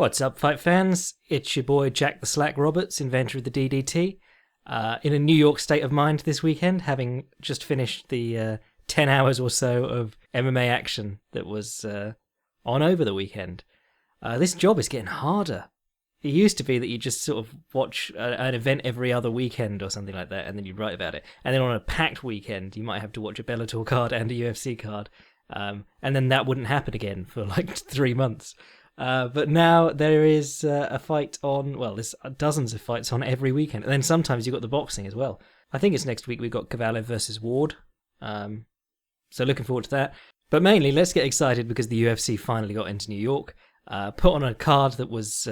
What's up, fight fans? It's your boy Jack the Slack Roberts, inventor of the DDT. In a New York state of mind this weekend, having just finished the 10 hours or so of MMA action that was on over the weekend. This job is getting harder. It used to be that you just sort of watch an event every other weekend or something like that, and then you write about it. And then on a packed weekend, you might have to watch a Bellator card and a UFC card. And then that wouldn't happen again for like 3 months. But now there is a fight on, well, there's dozens of fights on every weekend. And then sometimes you've got the boxing as well. I think it's next week we've got Kovalev versus Ward. So looking forward to that. But mainly, let's get excited because the UFC finally got into New York. Put on a card that was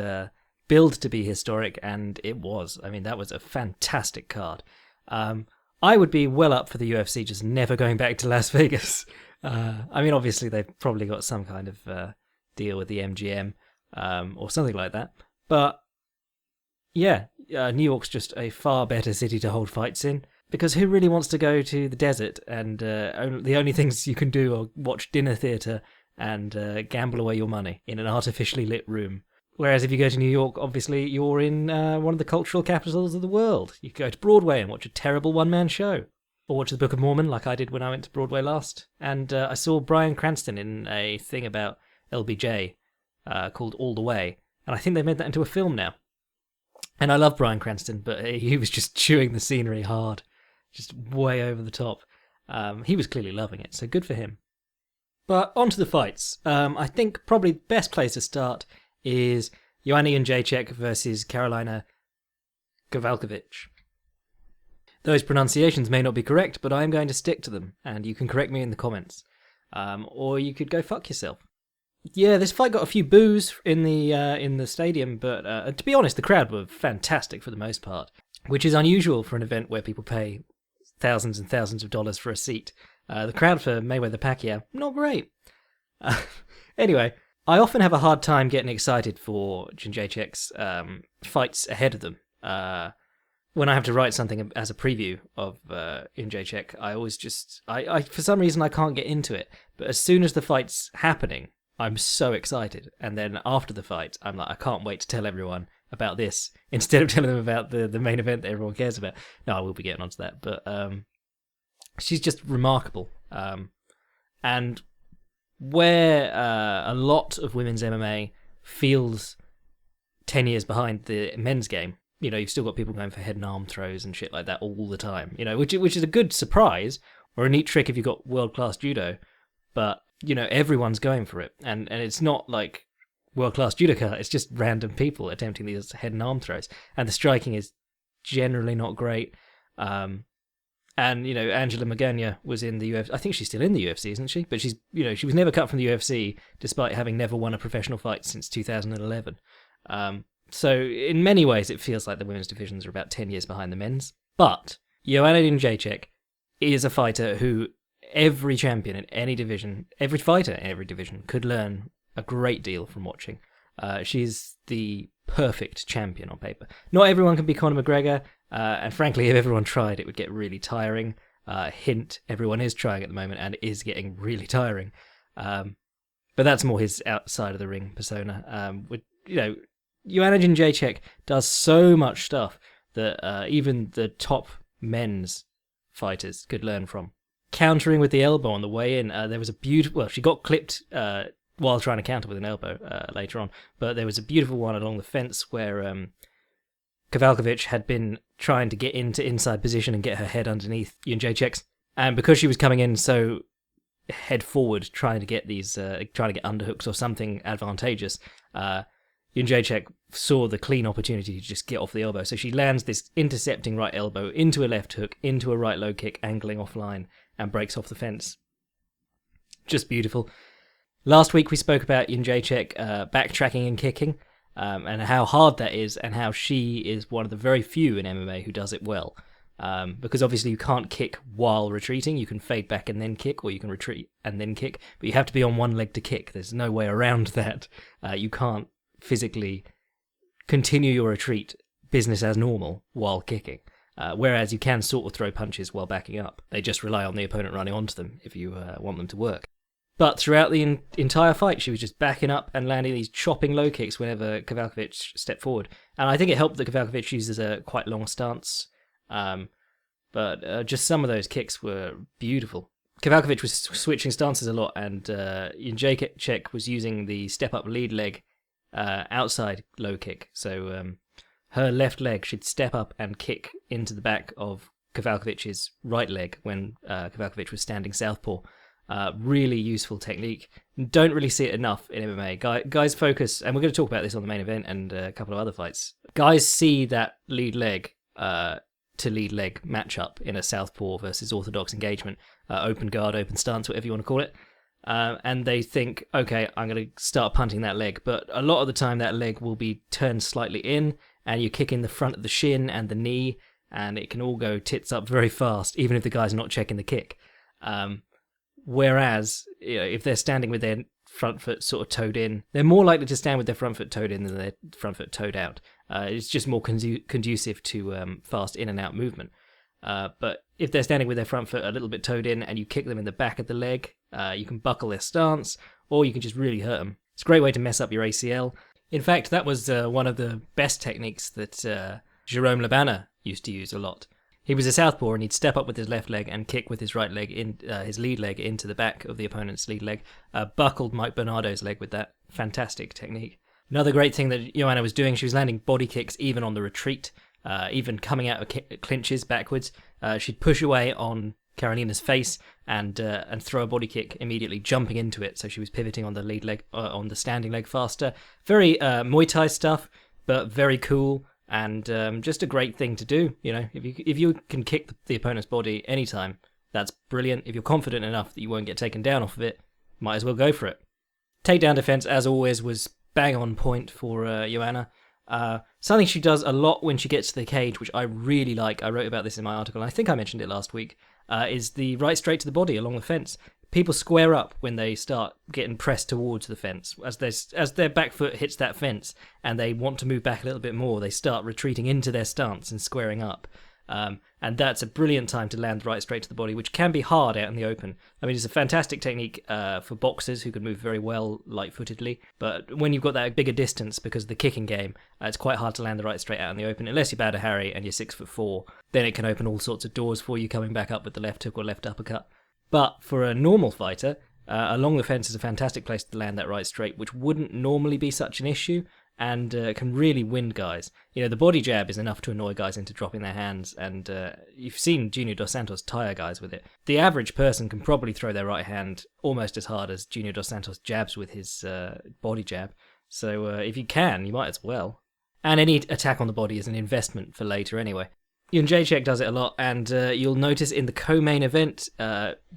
billed to be historic, and it was. I mean, that was a fantastic card. I would be well up for the UFC just never going back to Las Vegas. I mean, obviously, they've probably got some kind of deal with the MGM or something like that. But yeah, New York's just a far better city to hold fights in, because who really wants to go to the desert and the only things you can do are watch dinner theatre and gamble away your money in an artificially lit room. Whereas if you go to New York, obviously you're in one of the cultural capitals of the world. You can go to Broadway and watch a terrible one-man show. Or watch the Book of Mormon like I did when I went to Broadway last. And I saw Bryan Cranston in a thing about LBJ called All the Way. And I think they've made that into a film now. And I love Bryan Cranston, but he was just chewing the scenery hard. Just way over the top. He was clearly loving it, so good for him. But on to the fights. I think probably the best place to start is Joanna Jędrzejczyk versus Karolina Kowalkiewicz. Those pronunciations may not be correct, but I am going to stick to them, and you can correct me in the comments. Or you could go fuck yourself. Yeah, this fight got a few boos in the stadium, but to be honest, the crowd were fantastic for the most part, which is unusual for an event where people pay thousands and thousands of dollars for a seat. The crowd for Mayweather-Pacquiao, not great. Anyway, I often have a hard time getting excited for Jędrzejczyk's fights ahead of them. When I have to write something as a preview of Jędrzejczyk, I always just... I for some reason, I can't get into it. But as soon as the fight's happening, I'm so excited. And then after the fight, I'm like, I can't wait to tell everyone about this, instead of telling them about the main event that everyone cares about. No, I will be getting onto that. But she's just remarkable. And where a lot of women's MMA feels 10 years behind the men's game, you know, you've still got people going for head and arm throws and shit like that all the time, you know, which is a good surprise or a neat trick if you've got world-class judo, but, you know, everyone's going for it. And it's not like world-class judoka, it's just random people attempting these head and arm throws. And the striking is generally not great. And, you know, Angela Magana was in the UFC. I think she's still in the UFC, isn't she? But she's, you know, she was never cut from the UFC, despite having never won a professional fight since 2011. So in many ways, it feels like the women's divisions are about 10 years behind the men's. But Joanna Jędrzejczyk is a fighter who every champion in any division, every fighter in every division could learn a great deal from watching. She's the perfect champion on paper. Not everyone can be Conor McGregor, and frankly, if everyone tried, it would get really tiring. Hint, everyone is trying at the moment, and it is getting really tiring. But that's more his outside of the ring persona. You know, Joanna Jędrzejczyk does so much stuff that even the top men's fighters could learn from. Countering with the elbow on the way in, there was a beautiful... Well, she got clipped while trying to counter with an elbow later on, but there was a beautiful one along the fence where Kowalkiewicz had been trying to get into inside position and get her head underneath Jędrzejczyk's, and because she was coming in so head forward, trying to get underhooks or something advantageous, Jędrzejczyk saw the clean opportunity to just get off the elbow. So she lands this intercepting right elbow into a left hook, into a right low kick, angling offline, and breaks off the fence. Just beautiful. Last week we spoke about Jędrzejczyk backtracking and kicking, and how hard that is, and how she is one of the very few in MMA who does it well. Because obviously you can't kick while retreating. You can fade back and then kick, or you can retreat and then kick, but you have to be on one leg to kick. There's no way around that. You can't physically continue your retreat business as normal while kicking. Whereas you can sort of throw punches while backing up. They just rely on the opponent running onto them if you want them to work. But throughout the entire fight, she was just backing up and landing these chopping low kicks whenever Kowalkiewicz stepped forward. And I think it helped that Kowalkiewicz uses a quite long stance. But just some of those kicks were beautiful. Kowalkiewicz was switching stances a lot, and Jędrzejczyk was using the step-up lead leg outside low kick. So her left leg should step up and kick into the back of Kowalkiewicz's right leg when Kowalkiewicz was standing southpaw. Really useful technique. Don't really see it enough in MMA. Guys focus, and we're going to talk about this on the main event and a couple of other fights. Guys see that lead leg to lead leg matchup in a southpaw versus orthodox engagement, open guard, open stance, whatever you want to call it. And they think, okay, I'm going to start punting that leg. But a lot of the time that leg will be turned slightly in, and you kick in the front of the shin and the knee, and it can all go tits up very fast, even if the guy's not checking the kick. Whereas, if they're standing with their front foot sort of toed in, they're more likely to stand with their front foot toed in than their front foot toed out. It's just more conducive to fast in and out movement. But if they're standing with their front foot a little bit toed in and you kick them in the back of the leg, you can buckle their stance, or you can just really hurt them. It's a great way to mess up your ACL. In fact, that was one of the best techniques that Jerome Labana used to use a lot. He was a southpaw, and he'd step up with his left leg and kick with his right leg, his lead leg, into the back of the opponent's lead leg. Buckled Mike Bernardo's leg with that. Fantastic technique. Another great thing that Joanna was doing, she was landing body kicks even on the retreat, even coming out of clinches backwards. She'd push away on Karolina's face and throw a body kick immediately, jumping into it. So she was pivoting on the lead leg, on the standing leg faster. Very Muay Thai stuff, but very cool. And just a great thing to do, if you can kick the opponent's body anytime, that's brilliant. If you're confident enough that you won't get taken down off of it, might as well go for it. Takedown defense, as always, was bang on point for Joanna. Something she does a lot when she gets to the cage, which I really like, I wrote about this in my article, and I think I mentioned it last week, is the right straight to the body along the fence. People square up when they start getting pressed towards the fence. As their back foot hits that fence and they want to move back a little bit more, they start retreating into their stance and squaring up. And that's a brilliant time to land right straight to the body, which can be hard out in the open. I mean, it's a fantastic technique for boxers who can move very well light-footedly. But when you've got that bigger distance because of the kicking game, it's quite hard to land the right straight out in the open. Unless you're Badr Hari and you're 6'4", then it can open all sorts of doors for you coming back up with the left hook or left uppercut. But for a normal fighter, along the fence is a fantastic place to land that right straight, which wouldn't normally be such an issue, and can really win guys. The body jab is enough to annoy guys into dropping their hands, and you've seen Junior Dos Santos tire guys with it. The average person can probably throw their right hand almost as hard as Junior Dos Santos jabs with his body jab. So if you can, you might as well. And any attack on the body is an investment for later anyway. Jędrzejczyk does it a lot, and you'll notice in the co-main event,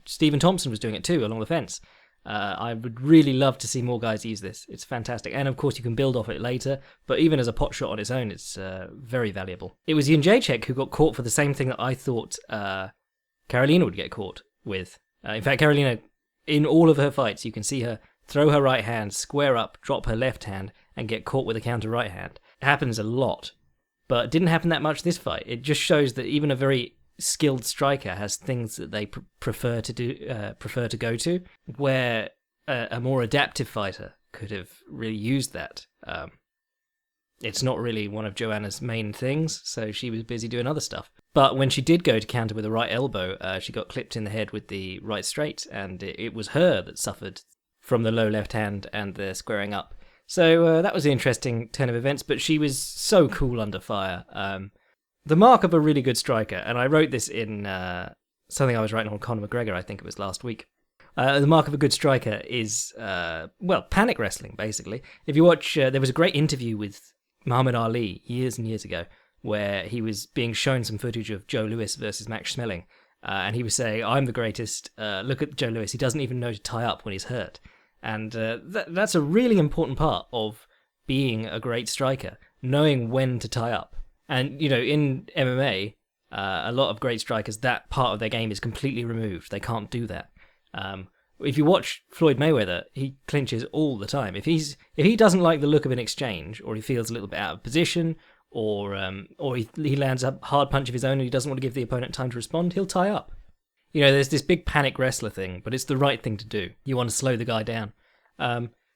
Stephen Thompson was doing it too, along the fence. I would really love to see more guys use this. It's fantastic. And of course you can build off it later, but even as a pot shot on its own, it's very valuable. It was Jędrzejczyk who got caught for the same thing that I thought Karolina would get caught with. In fact, Karolina, in all of her fights, you can see her throw her right hand, square up, drop her left hand, and get caught with a counter right hand. It happens a lot. But it didn't happen that much this fight. It just shows that even a very skilled striker has things that they prefer to go to, where a more adaptive fighter could have really used that. It's not really one of Joanna's main things, so she was busy doing other stuff. But when she did go to counter with a right elbow, she got clipped in the head with the right straight, and it was her that suffered from the low left hand and the squaring up. So that was an interesting turn of events, but she was so cool under fire. The mark of a really good striker, and I wrote this in something I was writing on Conor McGregor, I think it was last week. The mark of a good striker is, panic wrestling, basically. If you watch, there was a great interview with Muhammad Ali years and years ago, where he was being shown some footage of Joe Louis versus Max Schmeling, and he was saying, I'm the greatest, look at Joe Louis, he doesn't even know to tie up when he's hurt. And that's a really important part of being a great striker, knowing when to tie up. And, in MMA, a lot of great strikers, that part of their game is completely removed. They can't do that. If you watch Floyd Mayweather, he clinches all the time. If he doesn't like the look of an exchange, or he feels a little bit out of position, or he lands a hard punch of his own and he doesn't want to give the opponent time to respond, he'll tie up. there's this big panic wrestler thing, but it's the right thing to do. You want to slow the guy down.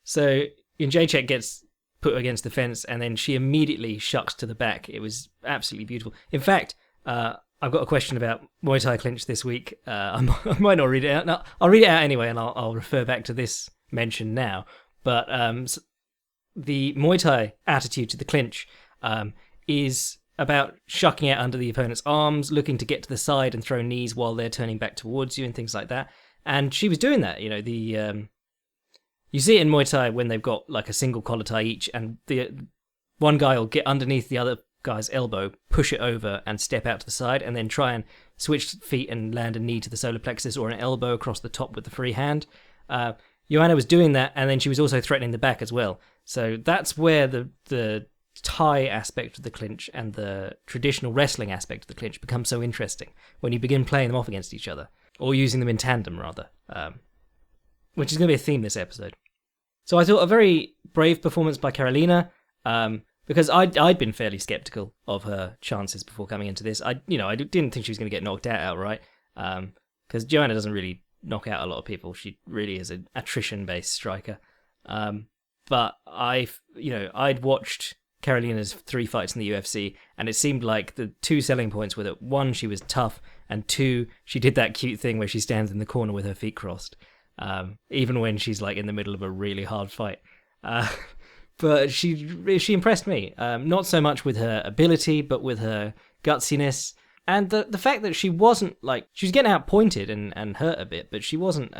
So Jacek gets put against the fence, and then she immediately shucks to the back. It was absolutely beautiful. In fact, I've got a question about Muay Thai clinch this week. I might not read it out. No, I'll read it out anyway, and I'll refer back to this mention now. But the Muay Thai attitude to the clinch is about shucking out under the opponent's arms, looking to get to the side and throw knees while they're turning back towards you and things like that. And she was doing that. You see it in Muay Thai when they've got like a single collar tie each, and the one guy will get underneath the other guy's elbow, push it over, and step out to the side, and then try and switch feet and land a knee to the solar plexus or an elbow across the top with the free hand. Joanna was doing that, and then she was also threatening the back as well. So that's where the Thai aspect of the clinch and the traditional wrestling aspect of the clinch becomes so interesting when you begin playing them off against each other, or using them in tandem rather, which is going to be a theme this episode. So I thought a very brave performance by Carolina, because I'd been fairly skeptical of her chances before coming into this. I didn't think she was going to get knocked out outright, because Joanna doesn't really knock out a lot of people. She really is an attrition-based striker. But I'd watched Carolina's 3 fights in the UFC, and it seemed like the 2 selling points were that 1, she was tough, and 2, she did that cute thing where she stands in the corner with her feet crossed, even when she's like in the middle of a really hard fight. But she impressed me, not so much with her ability, but with her gutsiness, and the fact that she wasn't she was getting outpointed and hurt a bit, but she wasn't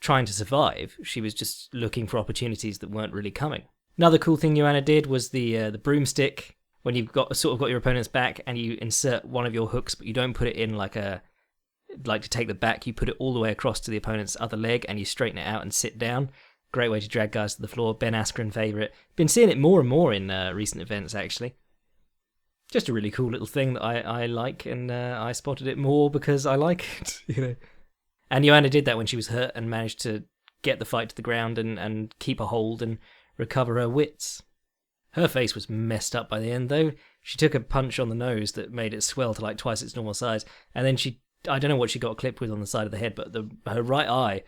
trying to survive. She was just looking for opportunities that weren't really coming. Another cool thing Joanna did was the broomstick, when you've got your opponent's back and you insert one of your hooks, but you don't put it in like to take the back, you put it all the way across to the opponent's other leg and you straighten it out and sit down. Great way to drag guys to the floor. Ben Askren favourite. Been seeing it more and more in recent events, actually. Just a really cool little thing that I like, and I spotted it more because I like it, And Joanna did that when she was hurt and managed to get the fight to the ground and keep a hold and recover her wits. Her face was messed up by the end, though. She took a punch on the nose that made it swell to like twice its normal size, and then I don't know what she got clipped with on the side of the head, but her right eye,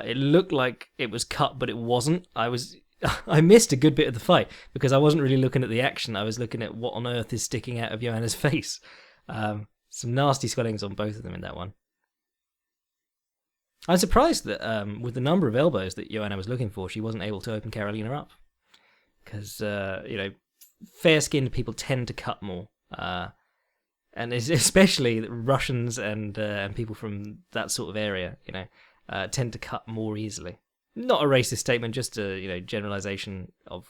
it looked like it was cut, but it wasn't. I missed a good bit of the fight because I wasn't really looking at the action. I was looking at what on earth is sticking out of Joanna's face. Some nasty swellings on both of them in that one. I'm surprised that with the number of elbows that Joanna was looking for, she wasn't able to open Carolina up. Because, fair-skinned people tend to cut more. And especially Russians and people from that sort of area, tend to cut more easily. Not a racist statement, just a generalization of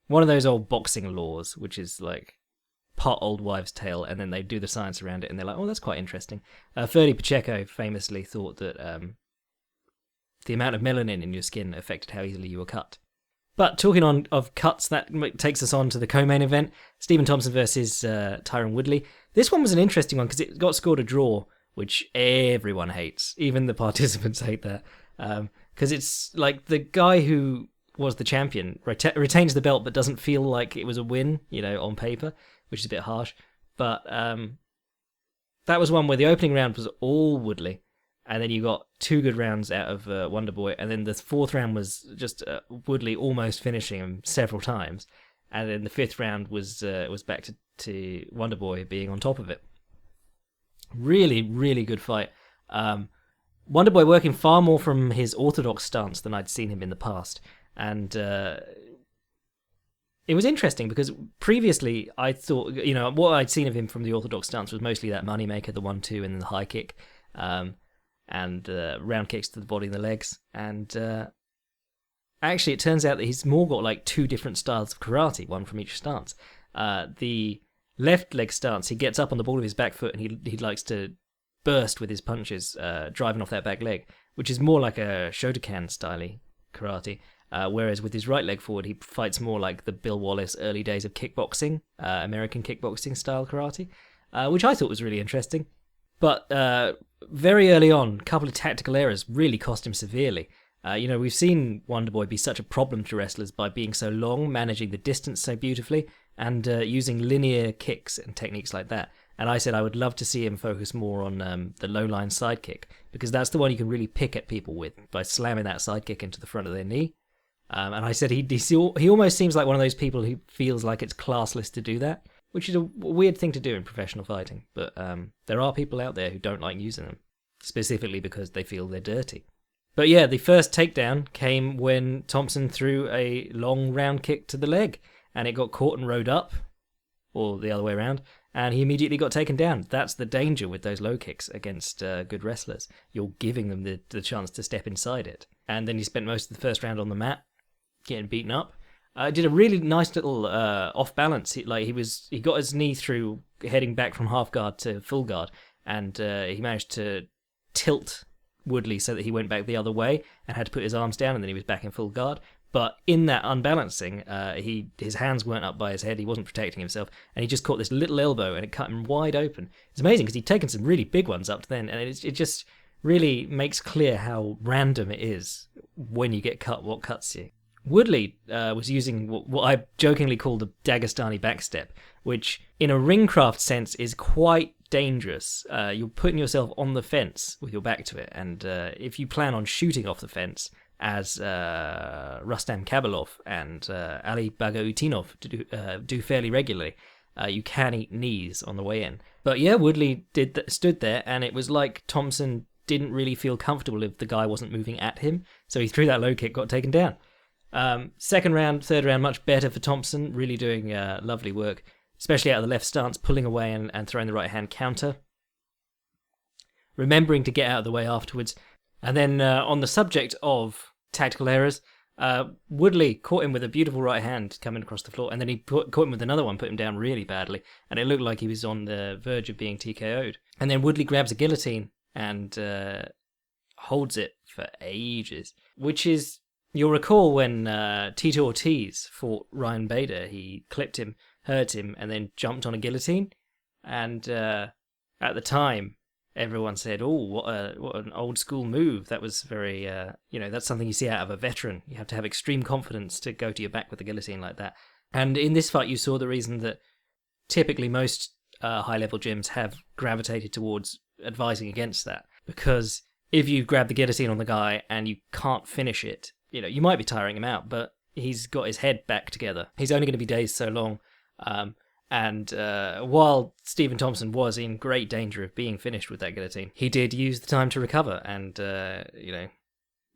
one of those old boxing laws, which is like part old wives' tale, and then they do the science around it, and they're like, oh, that's quite interesting. Ferdy Pacheco famously thought that the amount of melanin in your skin affected how easily you were cut. But talking of cuts, that takes us on to the co-main event, Stephen Thompson versus Tyron Woodley. This one was an interesting one because it got scored a draw, which everyone hates. Even the participants hate that. Because it's like the guy who was the champion retains the belt but doesn't feel like it was a win, on paper, which is a bit harsh. But that was one where the opening round was all Woodley, and then you got 2 good rounds out of Wonderboy, and then the 4th round was just Woodley almost finishing him several times, and then the 5th round was back to Wonderboy being on top of it. Really, really good fight. Wonderboy working far more from his orthodox stance than I'd seen him in the past, and it was interesting because previously I thought, what I'd seen of him from the orthodox stance was mostly that moneymaker, the 1-2 and then the high kick, and round kicks to the body and the legs. And actually, it turns out that he's more got like 2 different styles of karate, one from each stance. The left leg stance, he gets up on the ball of his back foot and he likes to burst with his punches, driving off that back leg, which is more like a Shotokan style karate. Whereas with his right leg forward, he fights more like the Bill Wallace early days of kickboxing, American kickboxing style karate, which I thought was really interesting. But very early on, a couple of tactical errors really cost him severely. We've seen Wonderboy be such a problem to wrestlers by being so long, managing the distance so beautifully, and using linear kicks and techniques like that. And I said I would love to see him focus more on the low line side kick, because that's the one you can really pick at people with, by slamming that side kick into the front of their knee. And I said he almost seems like one of those people who feels like it's classless to do that, which is a weird thing to do in professional fighting. But there are people out there who don't like using them, specifically because they feel they're dirty. But yeah, the first takedown came when Thompson threw a long round kick to the leg, and it got caught and rode up, or the other way around, and he immediately got taken down. That's the danger with those low kicks against good wrestlers. You're giving them the chance to step inside it. And then he spent most of the first round on the mat, getting beaten up. Did a really nice little off balance. He got his knee through, heading back from half guard to full guard, and he managed to tilt Woodley so that he went back the other way and had to put his arms down, and then he was back in full guard. But in that unbalancing, his hands weren't up by his head, he wasn't protecting himself, and he just caught this little elbow and it cut him wide open. It's amazing because he'd taken some really big ones up to then, and it just really makes clear how random it is when you get cut, what cuts you. Woodley was using what I jokingly call the Dagestani backstep, which in a ringcraft sense is quite dangerous. You're putting yourself on the fence with your back to it, and if you plan on shooting off the fence, as Rustam Kabalov and Ali Bagautinov do fairly regularly, you can eat knees on the way in. But yeah, Woodley stood there, and it was like Thompson didn't really feel comfortable if the guy wasn't moving at him, so he threw that low kick, got taken down. Second round, third round, much better for Thompson, really doing lovely work, especially out of the left stance, pulling away and throwing the right hand counter, remembering to get out of the way afterwards. And then on the subject of tactical errors, Woodley caught him with a beautiful right hand coming across the floor, and then he caught him with another one, put him down really badly, and it looked like he was on the verge of being TKO'd. And then Woodley grabs a guillotine and holds it for ages, which is, you'll recall when Tito Ortiz fought Ryan Bader, he clipped him, hurt him, and then jumped on a guillotine. And at the time, everyone said, "Oh, what an old school move." That was very, that's something you see out of a veteran. You have to have extreme confidence to go to your back with a guillotine like that. And in this fight, you saw the reason that typically most high-level gyms have gravitated towards advising against that. Because if you grab the guillotine on the guy and you can't finish it, you might be tiring him out, but he's got his head back together. He's only going to be dazed so long. And while Stephen Thompson was in great danger of being finished with that guillotine, he did use the time to recover. And,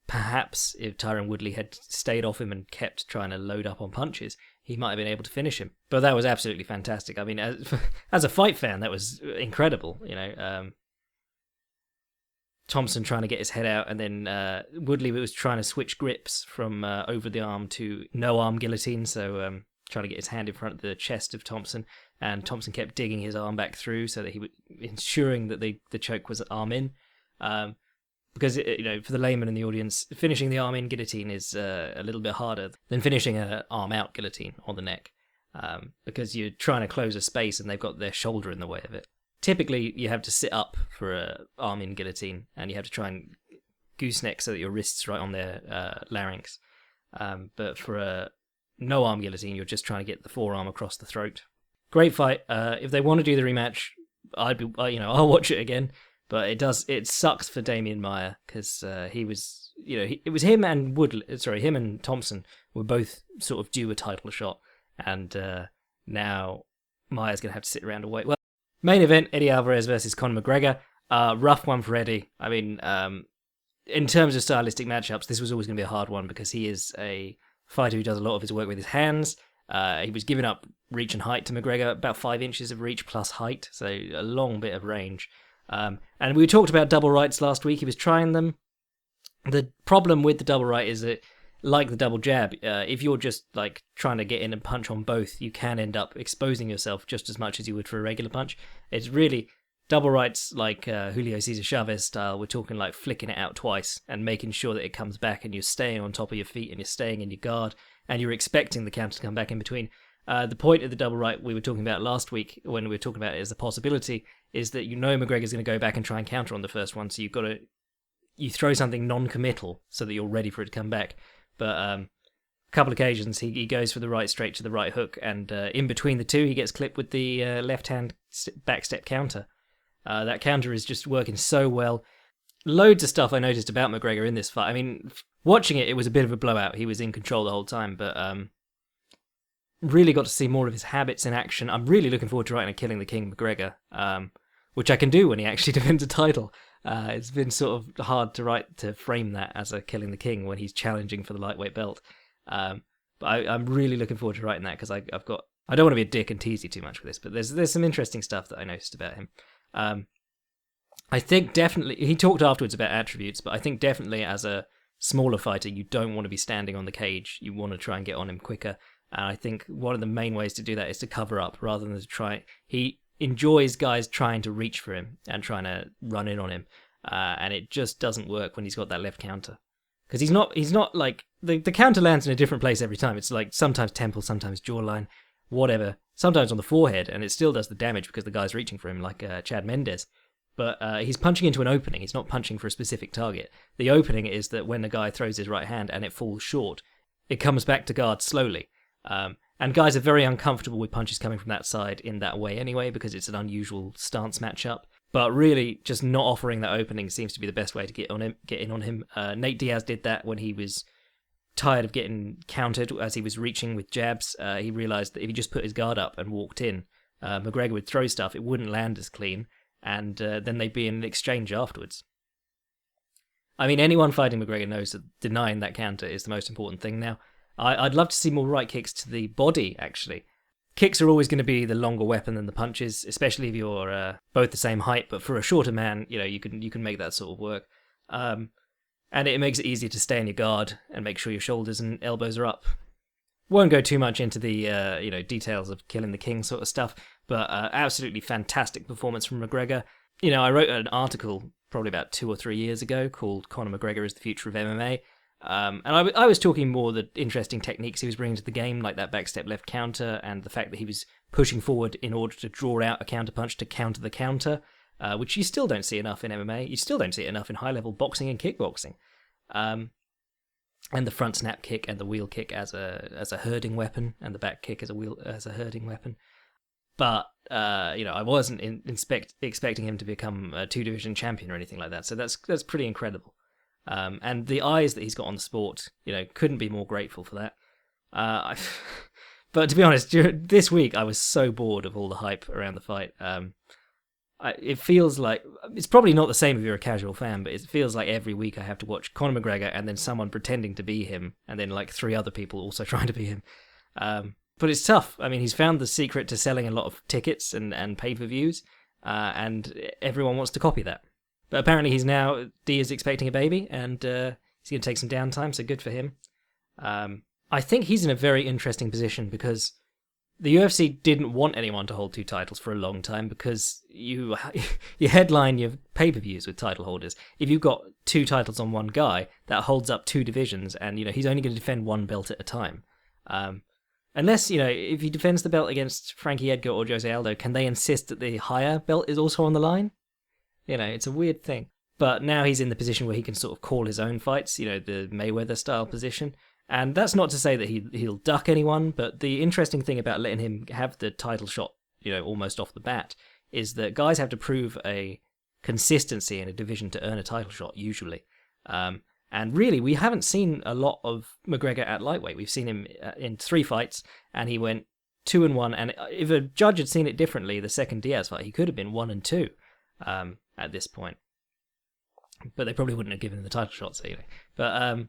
perhaps if Tyron Woodley had stayed off him and kept trying to load up on punches, he might have been able to finish him. But that was absolutely fantastic. I mean, as a fight fan, that was incredible, Thompson trying to get his head out, and then Woodley was trying to switch grips from over the arm to no arm guillotine, so trying to get his hand in front of the chest of Thompson, and Thompson kept digging his arm back through so that he was ensuring that the choke was arm in, because for the layman in the audience, finishing the arm in guillotine is a little bit harder than finishing an arm out guillotine on the neck, because you're trying to close a space and they've got their shoulder in the way of it. Typically, you have to sit up for an arm-in guillotine, and you have to try and gooseneck so that your wrist's right on their larynx. But for a no-arm guillotine, you're just trying to get the forearm across the throat. Great fight. If they want to do the rematch, I'll watch it again. But it sucks for Damian Maia because he was, it was him and him and Thompson were both sort of due a title shot, and now Maia's going to have to sit around and wait. Well, main event, Eddie Alvarez versus Conor McGregor. Rough one for Eddie. I mean, in terms of stylistic matchups, this was always going to be a hard one because he is a fighter who does a lot of his work with his hands. He was giving up reach and height to McGregor, about 5 inches of reach plus height, so a long bit of range. And we talked about double rights last week. He was trying them. The problem with the double right is that, like the double jab, if you're just like trying to get in and punch on both, you can end up exposing yourself just as much as you would for a regular punch. It's really double rights like Julio Cesar Chavez style. We're talking like flicking it out twice and making sure that it comes back, and you're staying on top of your feet and you're staying in your guard and you're expecting the counter to come back in between. The point of the double right we were talking about last week when we were talking about it as a possibility is that McGregor's going to go back and try and counter on the first one, so you throw something non-committal so that you're ready for it to come back. But a couple of occasions he goes for the right straight to the right hook, and in between the two he gets clipped with the left hand back step counter. That counter is just working so well. Loads of stuff I noticed about McGregor in this fight. I mean, watching it was a bit of a blowout. He was in control the whole time, but really got to see more of his habits in action. I'm really looking forward to writing a Killing the King McGregor, which I can do when he actually defends a title. It's been sort of hard to frame that as a Killing the King when he's challenging for the lightweight belt. But I'm really looking forward to writing that, because I don't want to be a dick and tease you too much with this, but there's some interesting stuff that I noticed about him. I think definitely, he talked afterwards about attributes, but I think definitely as a smaller fighter, you don't want to be standing on the cage. You want to try and get on him quicker. And I think one of the main ways to do that is to cover up rather than to try. He enjoys guys trying to reach for him and trying to run in on him. And it just doesn't work when he's got that left counter. Because he's not like, the counter lands in a different place every time. It's like sometimes temple, sometimes jawline, whatever. Sometimes on the forehead, and it still does the damage because the guy's reaching for him, like Chad Mendes. But he's punching into an opening. He's not punching for a specific target. The opening is that when the guy throws his right hand and it falls short, it comes back to guard slowly. And guys are very uncomfortable with punches coming from that side in that way anyway, because it's an unusual stance matchup. But really, just not offering that opening seems to be the best way to get in on him. Nate Diaz did that when he was tired of getting countered as he was reaching with jabs. He realized that if he just put his guard up and walked in, McGregor would throw stuff, it wouldn't land as clean. And then they'd be in an exchange afterwards. I mean, anyone fighting McGregor knows that denying that counter is the most important thing now. I'd love to see more right kicks to the body, actually. Kicks are always going to be the longer weapon than the punches, especially if you're both the same height, but for a shorter man, you can make that sort of work. And it makes it easier to stay on your guard and make sure your shoulders and elbows are up. Won't go too much into the details of Killing the King sort of stuff, but absolutely fantastic performance from McGregor. I wrote an article probably about 2 or 3 years ago called Conor McGregor is the Future of MMA. And I was talking more the interesting techniques he was bringing to the game, like that backstep left counter and the fact that he was pushing forward in order to draw out a counter punch to counter the counter, which you still don't see enough in MMA. You still don't see it enough in high-level boxing and kickboxing. And the front snap kick and the wheel kick as a herding weapon, and the back kick as a herding weapon. But I wasn't expecting him to become a 2-division champion or anything like that. So that's pretty incredible. And the eyes that he's got on the sport, couldn't be more grateful for that. But to be honest, this week I was so bored of all the hype around the fight. It feels like, it's probably not the same if you're a casual fan, but it feels like every week I have to watch Conor McGregor and then someone pretending to be him, and then like 3 other people also trying to be him. But it's tough. I mean, he's found the secret to selling a lot of tickets and pay-per-views, and everyone wants to copy that. But apparently D is expecting a baby, and he's going to take some downtime, so good for him. I think he's in a very interesting position because the UFC didn't want anyone to hold 2 titles for a long time, because you headline your pay-per-views with title holders. If you've got 2 titles on one guy, that holds up 2 divisions, and he's only going to defend 1 belt at a time. Unless, if he defends the belt against Frankie Edgar or Jose Aldo, can they insist that the higher belt is also on the line? It's a weird thing. But now he's in the position where he can sort of call his own fights, the Mayweather-style position. And that's not to say that he'll duck anyone, but the interesting thing about letting him have the title shot, almost off the bat, is that guys have to prove a consistency in a division to earn a title shot, usually. And really, we haven't seen a lot of McGregor at lightweight. We've seen him in 3 fights, and he went 2-1. And if a judge had seen it differently, the second Diaz fight, he could have been 1-2 at this point. But they probably wouldn't have given him the title shots anyway. But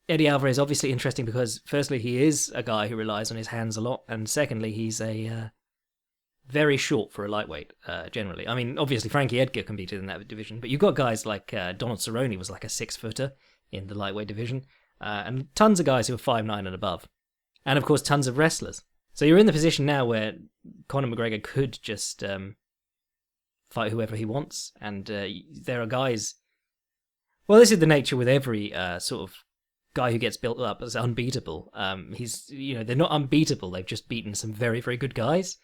Eddie Alvarez is obviously interesting because, firstly, he is a guy who relies on his hands a lot, and secondly, he's a very short for a lightweight, generally. I mean, obviously, Frankie Edgar competed in that division, but you've got guys like Donald Cerrone was like a 6-footer in the lightweight division, and tons of guys who are 5'9" and above. And, of course, tons of wrestlers. So you're in the position now where Conor McGregor could just fight whoever he wants, and there are guys... Well, this is the nature with every sort of guy who gets built up as unbeatable. They're not unbeatable, they've just beaten some very, very good guys.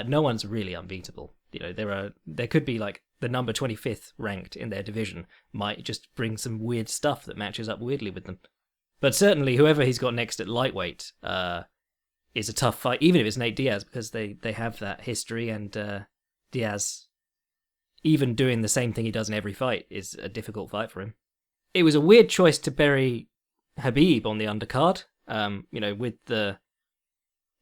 No one's really unbeatable. There could be like the number 25th ranked in their division might just bring some weird stuff that matches up weirdly with them. But certainly, whoever he's got next at lightweight is a tough fight, even if it's Nate Diaz, because they have that history, and Diaz, even doing the same thing he does in every fight, is a difficult fight for him. It was a weird choice to bury Khabib on the undercard, with the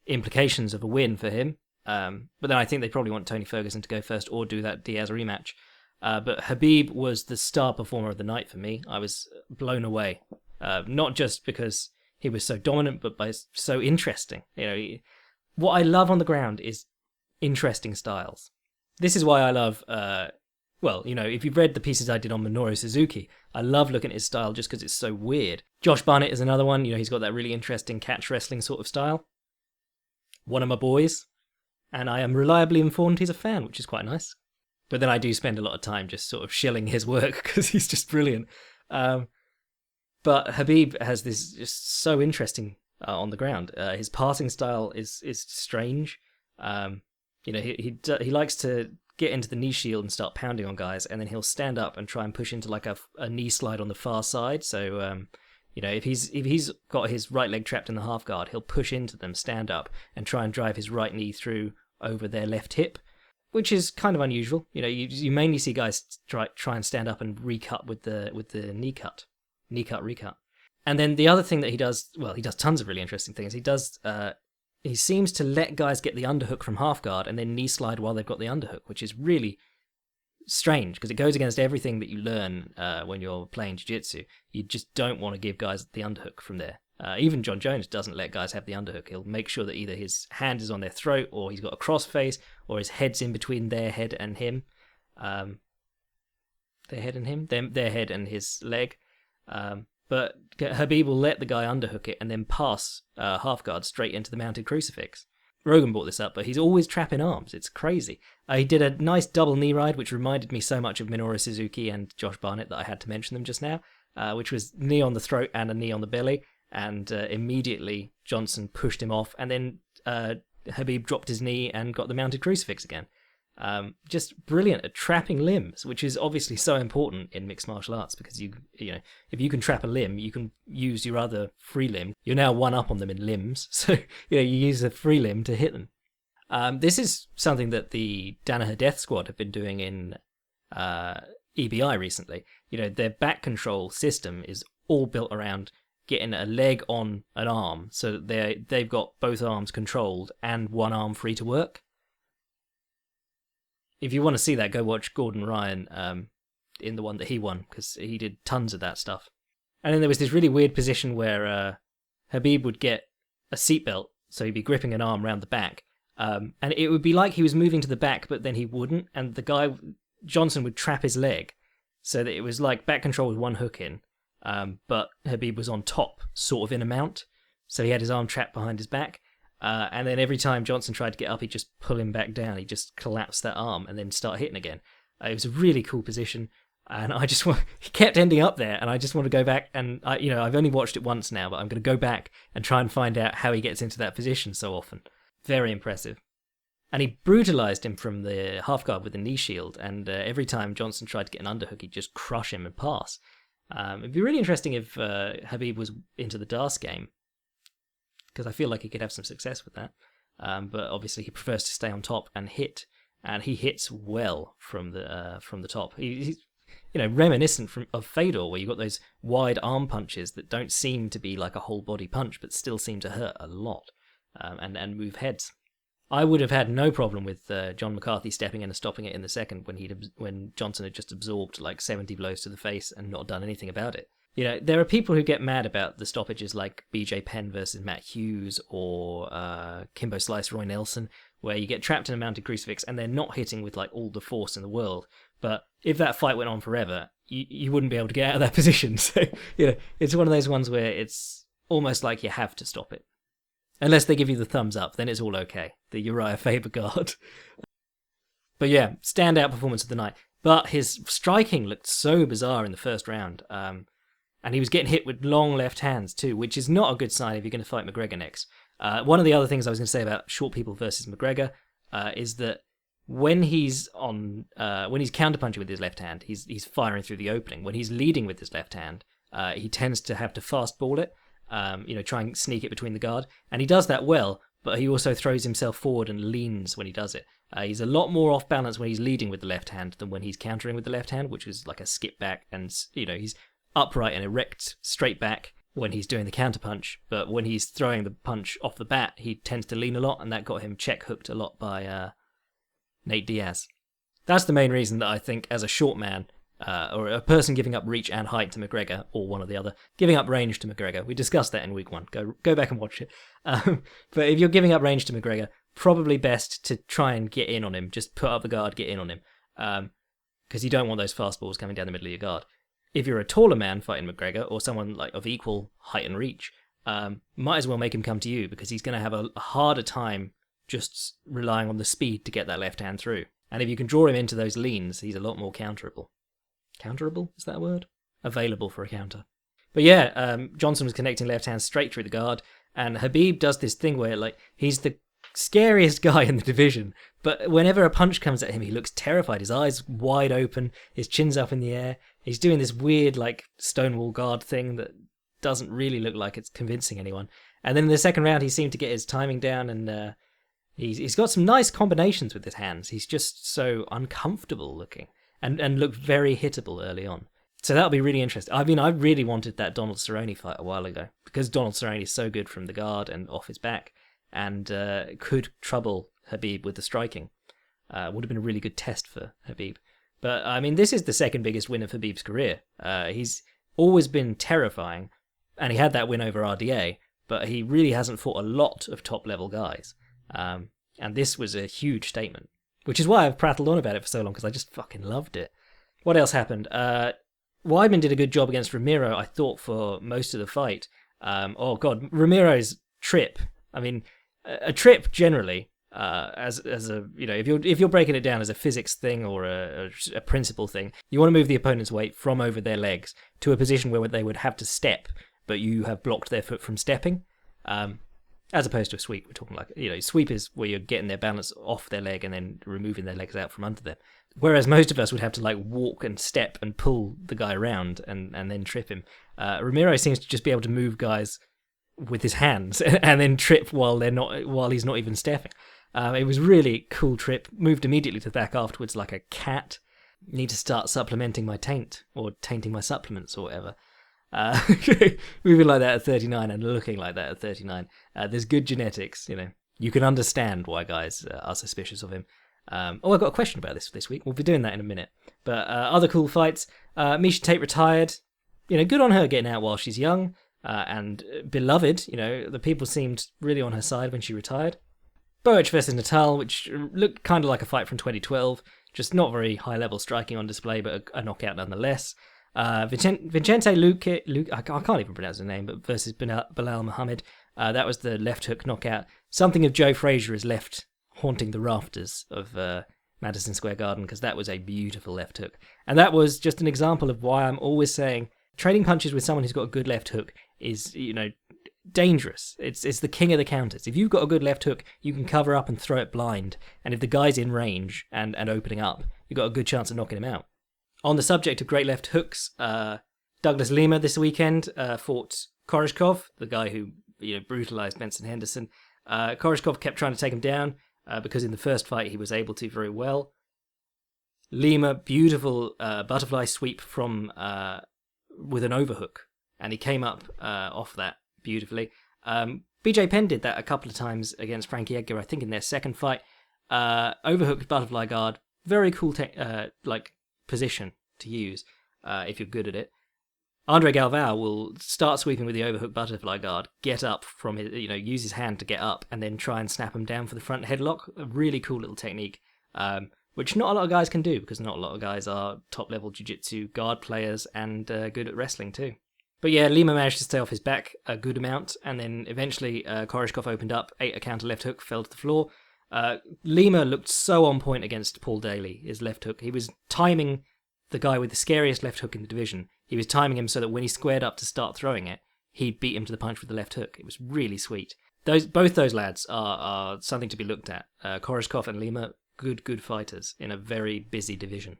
implications of a win for him. But then I think they probably want Tony Ferguson to go first or do that Diaz rematch. But Khabib was the star performer of the night for me. I was blown away, not just because he was so dominant, but by so interesting. What I love on the ground is interesting styles. This is why I love. If you've read the pieces I did on Minoru Suzuki, I love looking at his style just because it's so weird. Josh Barnett is another one. He's got that really interesting catch wrestling sort of style. One of my boys, and I am reliably informed he's a fan, which is quite nice. But then I do spend a lot of time just sort of shilling his work because he's just brilliant. But Khabib has this just so interesting on the ground. His passing style is strange. He likes to get into the knee shield and start pounding on guys, and then he'll stand up and try and push into like a knee slide on the far side. So if he's got his right leg trapped in the half guard, he'll push into them, stand up, and try and drive his right knee through over their left hip, which is kind of unusual. You mainly see guys try and stand up and recut with the knee cut recut. And then the other thing that he does tons of really interesting things. He seems to let guys get the underhook from half guard and then knee slide while they've got the underhook, which is really strange because it goes against everything that you learn when you're playing jiu-jitsu. You just don't want to give guys the underhook from there. Even John Jones doesn't let guys have the underhook. He'll make sure that either his hand is on their throat or he's got a crossface or his head's in between their head and him. Their head and his leg. But Khabib will let the guy underhook it and then pass half guard straight into the mounted crucifix. Rogan brought this up, but he's always trapping arms. It's crazy. He did a nice double knee ride, which reminded me so much of Minoru Suzuki and Josh Barnett that I had to mention them just now, which was knee on the throat and a knee on the belly. And immediately Johnson pushed him off, and then Khabib dropped his knee and got the mounted crucifix again. Just brilliant at trapping limbs, which is obviously so important in mixed martial arts because if you can trap a limb, you can use your other free limb. You're now one up on them in limbs, so you use a free limb to hit them. This is something that the Danaher Death Squad have been doing in EBI recently. Their back control system is all built around getting a leg on an arm, so they've got both arms controlled and one arm free to work. If you want to see that, go watch Gordon Ryan in the one that he won, because he did tons of that stuff. And then there was this really weird position where Khabib would get a seatbelt, so he'd be gripping an arm around the back, and it would be like he was moving to the back, but then he wouldn't, and the guy, Johnson, would trap his leg, so that it was like back control with one hook in, but Khabib was on top, sort of in a mount, so he had his arm trapped behind his back. And then every time Johnson tried to get up, he'd just pull him back down. He'd just collapse that arm and then start hitting again. It was a really cool position, and he kept ending up there, and I just want to go back and I've only watched it once now, but I'm going to go back and try and find out how he gets into that position so often. Very impressive. And he brutalized him from the half guard with the knee shield, and every time Johnson tried to get an underhook, he'd just crush him and pass. It'd be really interesting if Khabib was into the D'Arce game, because I feel like he could have some success with that. But obviously he prefers to stay on top and hit, and he hits well from the top. He's reminiscent of Fedor, where you got those wide arm punches that don't seem to be like a whole body punch, but still seem to hurt a lot and move heads. I would have had no problem with John McCarthy stepping in and stopping it in the second when Johnson had just absorbed like 70 blows to the face and not done anything about it. There are people who get mad about the stoppages like BJ Penn versus Matt Hughes or Kimbo Slice Roy Nelson, where you get trapped in a mounted crucifix and they're not hitting with like all the force in the world. But if that fight went on forever, you wouldn't be able to get out of that position. So, it's one of those ones where it's almost like you have to stop it. Unless they give you the thumbs up, then it's all okay. The Uriah Faber guard. But yeah, standout performance of the night. But his striking looked so bizarre in the first round. And he was getting hit with long left hands too, which is not a good sign if you're going to fight McGregor next. One of the other things I was going to say about short people versus McGregor is that when he's counterpunching with his left hand, he's firing through the opening. When he's leading with his left hand, he tends to have to fastball it. try and sneak it between the guard. And he does that well, but he also throws himself forward and leans when he does it. He's a lot more off balance when he's leading with the left hand than when he's countering with the left hand, which is like a skip back, and he's upright and erect straight back when he's doing the counter punch. But when he's throwing the punch off the bat, he tends to lean a lot, and that got him check hooked a lot by Nate Diaz. That's the main reason that I think, as a short man, or a person giving up reach and height to McGregor, or one or the other, giving up range to McGregor. We discussed that in week 1. Go back and watch it. But if you're giving up range to McGregor, probably best to try and get in on him. Just put up the guard, get in on him. Because you don't want those fastballs coming down the middle of your guard. If you're a taller man fighting McGregor, or someone like of equal height and reach, might as well make him come to you, because he's going to have a harder time just relying on the speed to get that left hand through. And if you can draw him into those leans, he's a lot more counterable. Counterable? Is that a word? Available for a counter. But yeah, Johnson was connecting left hand straight through the guard, and Khabib does this thing where he's the scariest guy in the division, but whenever a punch comes at him, he looks terrified. His eyes wide open, his chin's up in the air. He's doing this weird stonewall guard thing that doesn't really look like it's convincing anyone. And then in the second round, he seemed to get his timing down, and he's got some nice combinations with his hands. He's just so uncomfortable looking. And looked very hittable early on. So that'll be really interesting. I mean, I really wanted that Donald Cerrone fight a while ago, because Donald Cerrone is so good from the guard and off his back, and could trouble Khabib with the striking. Would have been a really good test for Khabib. But, I mean, this is the second biggest win of Khabib's career. He's always been terrifying, and he had that win over RDA, but he really hasn't fought a lot of top-level guys. And this was a huge statement. Which is why I've prattled on about it for so long, because I just fucking loved it. What else happened? Weidman did a good job against Ramiro, I thought, for most of the fight. Ramiro's trip. I mean, a trip generally, as a if you're breaking it down as a physics thing or a principle thing, you want to move the opponent's weight from over their legs to a position where they would have to step, but you have blocked their foot from stepping. As opposed to a sweep, we're talking sweep is where you're getting their balance off their leg and then removing their legs out from under them. Whereas most of us would have to walk and step and pull the guy around and then trip him. Ramiro seems to just be able to move guys with his hands and then trip while he's not even stepping. It was really cool trip. Moved immediately to the back afterwards like a cat. Need to start supplementing my taint, or tainting my supplements or whatever. Moving like that at 39 and looking like that at 39. There's good genetics, You can understand why guys are suspicious of him. I've got a question about this week. We'll be doing that in a minute. But other cool fights. Meisha Tate retired. Good on her getting out while she's young and beloved. The people seemed really on her side when she retired. Boech versus Natal, which looked kind of like a fight from 2012. Just not very high-level striking on display, but a knockout nonetheless. Vicente Luque, I can't even pronounce his name, but versus Bilal Muhammad. That was the left hook knockout. Something of Joe Frazier is left haunting the rafters of Madison Square Garden, because that was a beautiful left hook. And that was just an example of why I'm always saying trading punches with someone who's got a good left hook is, dangerous. It's the king of the counters. If you've got a good left hook, you can cover up and throw it blind. And if the guy's in range and opening up, you've got a good chance of knocking him out. On the subject of great left hooks, Douglas Lima this weekend fought Koreshkov, the guy who brutalized Benson Henderson. Koreshkov kept trying to take him down because in the first fight he was able to very well. Lima, beautiful butterfly sweep from with an overhook, and he came up off that beautifully. BJ Penn did that a couple of times against Frankie Edgar, I think in their second fight. Overhooked butterfly guard, very cool position to use if you're good at it. Andre Galvao will start sweeping with the overhook butterfly guard, get up from his, use his hand to get up, and then try and snap him down for the front headlock. A really cool little technique, which not a lot of guys can do, because not a lot of guys are top-level jiu-jitsu guard players and good at wrestling too. But yeah, Lima managed to stay off his back a good amount, and then eventually Koreshkov opened up, ate a counter left hook, fell to the floor. Lima looked so on point against Paul Daly, his left hook. He was timing the guy with the scariest left hook in the division. He was timing him so that when he squared up to start throwing it, he'd beat him to the punch with the left hook. It was really sweet. Both those lads are something to be looked at. Koreshkov and Lima, good fighters in a very busy division.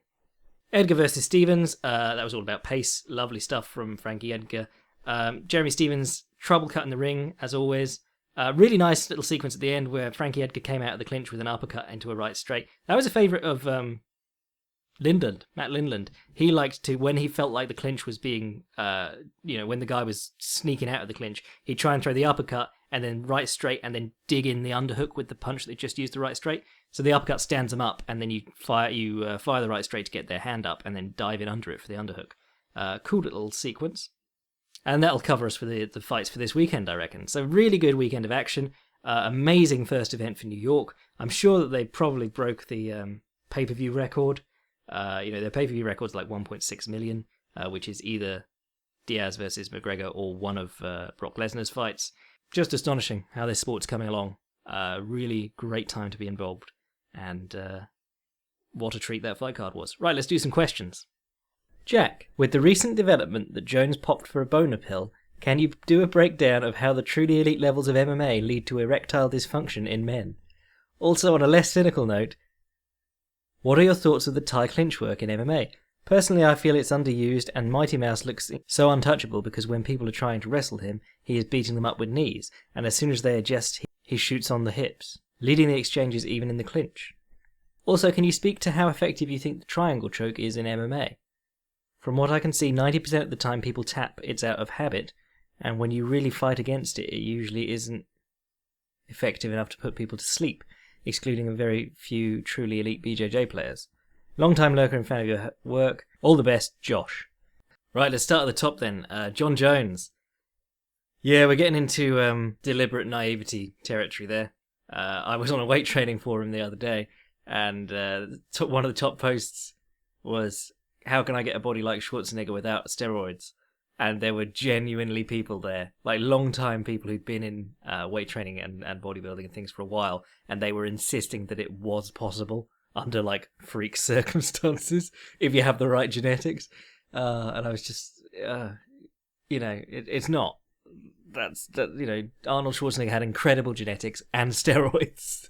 Edgar versus Stevens, that was all about pace. Lovely stuff from Frankie Edgar. Jeremy Stevens trouble cutting the ring, as always. Really nice little sequence at the end where Frankie Edgar came out of the clinch with an uppercut into a right straight. That was a favourite of Matt Lindland. He liked to, when he felt like the clinch was being, when the guy was sneaking out of the clinch, he'd try and throw the uppercut and then right straight and then dig in the underhook with the punch that just used the right straight. So the uppercut stands them up and then you fire the right straight to get their hand up and then dive in under it for the underhook. Cool little sequence. And that'll cover us for the fights for this weekend, I reckon. So really good weekend of action. Amazing first event for New York. I'm sure that they probably broke the pay-per-view record. Their pay-per-view record's like 1.6 million, which is either Diaz versus McGregor or one of Brock Lesnar's fights. Just astonishing how this sport's coming along. Really great time to be involved. And what a treat that fight card was. Right, let's do some questions. Jack, with the recent development that Jones popped for a boner pill, can you do a breakdown of how the truly elite levels of MMA lead to erectile dysfunction in men? Also, on a less cynical note, what are your thoughts of the Thai clinch work in MMA? Personally, I feel it's underused, and Mighty Mouse looks so untouchable because when people are trying to wrestle him, he is beating them up with knees, and as soon as they adjust, he shoots on the hips, leading the exchanges even in the clinch. Also, can you speak to how effective you think the triangle choke is in MMA? From what I can see, 90% of the time people tap, it's out of habit, and when you really fight against it, it usually isn't effective enough to put people to sleep, excluding a very few truly elite BJJ players. Long-time lurker and fan of your work. All the best, Josh. Right, let's start at the top then. John Jones. Yeah, we're getting into deliberate naivety territory there. I was on a weight training forum the other day, and one of the top posts was, how can I get a body like Schwarzenegger without steroids? And there were genuinely people there, like long-time people who'd been in weight training and bodybuilding and things for a while, and they were insisting that it was possible under like freak circumstances if you have the right genetics. And I was just, it's not. Arnold Schwarzenegger had incredible genetics and steroids.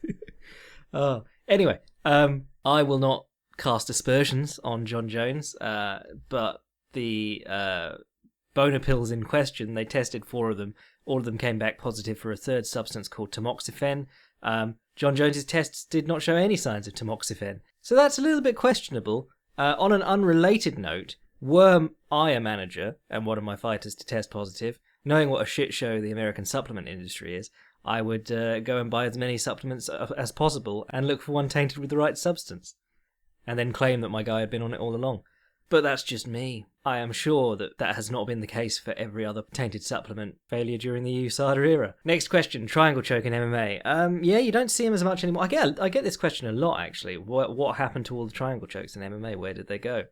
Anyway, I will not cast aspersions on John Jones, but the boner pills in question, they tested 4 of them. All of them came back positive for a third substance called tamoxifen. John Jones's tests did not show any signs of tamoxifen, so that's a little bit questionable. On an unrelated note, were I a manager and one of my fighters to test positive, knowing what a shit show the American supplement industry is, I would go and buy as many supplements as possible and look for one tainted with the right substance, and then claim that my guy had been on it all along. But that's just me. I am sure that has not been the case for every other tainted supplement failure during the USADA era. Next question, triangle choke in MMA. Yeah, you don't see them as much anymore. I get this question a lot, actually. What happened to all the triangle chokes in MMA? Where did they go?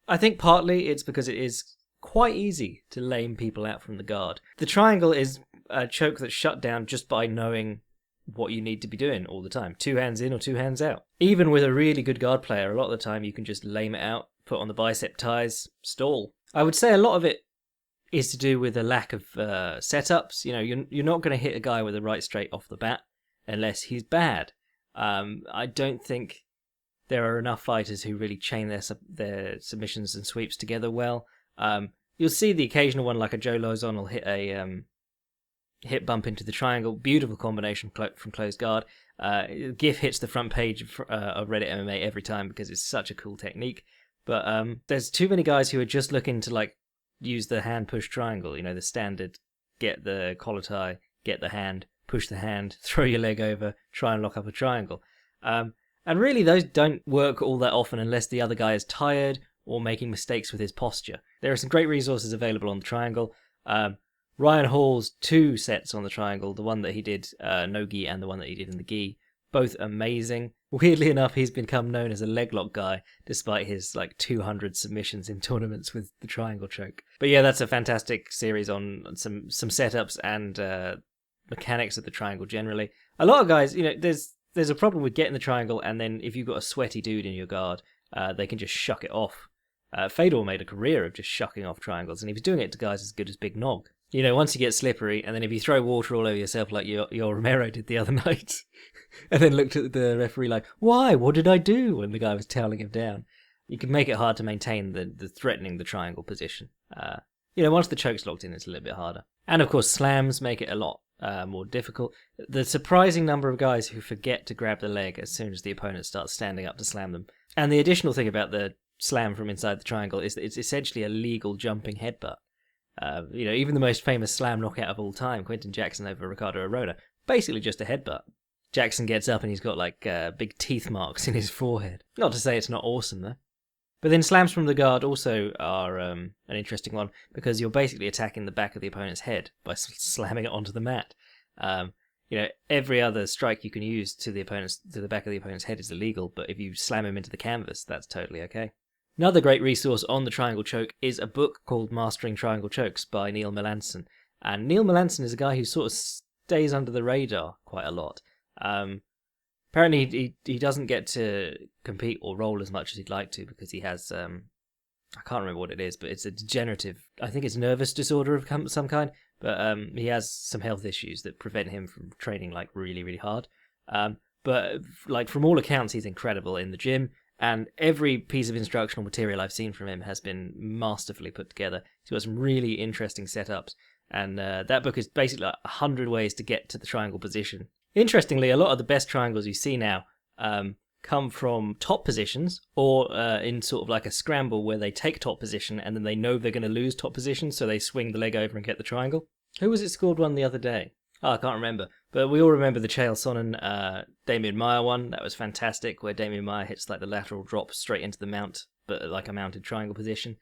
I think partly it's because it is quite easy to lame people out from the guard. The triangle is a choke that's shut down just by knowing what you need to be doing all the time. 2 hands in or 2 hands out. Even with a really good guard player, a lot of the time you can just lame it out, put on the bicep ties, stall. I would say a lot of it is to do with a lack of setups. You're not going to hit a guy with a right straight off the bat unless he's bad. I don't think there are enough fighters who really chain their submissions and sweeps together well. You'll see the occasional one, like a Joe Lozon will hit a hip bump into the triangle. Beautiful combination from closed guard. GIF hits the front page of Reddit MMA every time because it's such a cool technique. But there's too many guys who are just looking to like use the hand push triangle, the standard, get the collar tie, get the hand, push the hand, throw your leg over, try and lock up a triangle. And really those don't work all that often unless the other guy is tired or making mistakes with his posture. There are some great resources available on the triangle. Ryan Hall's 2 sets on the triangle, the one that he did no gi and the one that he did in the gi, both amazing. Weirdly enough, he's become known as a leg lock guy, despite his 200 submissions in tournaments with the triangle choke. But yeah, that's a fantastic series on some setups and mechanics of the triangle generally. A lot of guys, there's a problem with getting the triangle, and then if you've got a sweaty dude in your guard, they can just shuck it off. Fedor made a career of just shucking off triangles, and he was doing it to guys as good as Big Nog. Once you get slippery, and then if you throw water all over yourself like your Romero did the other night, and then looked at the referee like, why? What did I do? When the guy was toweling him down. You can make it hard to maintain the threatening the triangle position. once the choke's locked in, it's a little bit harder. And of course, slams make it a lot more difficult. The surprising number of guys who forget to grab the leg as soon as the opponent starts standing up to slam them. And the additional thing about the slam from inside the triangle is that it's essentially a legal jumping headbutt. Even the most famous slam knockout of all time, Quinton Jackson over Ricardo Arona, basically just a headbutt. Jackson gets up and he's got like big teeth marks in his forehead. Not to say it's not awesome though. But then slams from the guard also are an interesting one because you're basically attacking the back of the opponent's head by slamming it onto the mat. Every other strike you can use to the back of the opponent's head is illegal, but if you slam him into the canvas, that's totally okay. Another great resource on the triangle choke is a book called Mastering Triangle Chokes by Neal Melanson. And Neal Melanson is a guy who sort of stays under the radar quite a lot. Apparently he doesn't get to compete or roll as much as he'd like to because he has, I can't remember what it is, but it's a degenerative, I think it's nervous disorder of some kind, but he has some health issues that prevent him from training like really, really hard. But like from all accounts, he's incredible in the gym. And every piece of instructional material I've seen from him has been masterfully put together. He's got some really interesting setups. And that book is basically like 100 ways to get to the triangle position. Interestingly, a lot of the best triangles you see now come from top positions or in sort of like a scramble where they take top position and then they know they're going to lose top position, so they swing the leg over and get the triangle. Who was it scored one the other day? Oh, I can't remember. But we all remember the Chael Sonnen Damian Maia one. That was fantastic, where Damian Maia hits like the lateral drop straight into the mount, but like a mounted triangle position.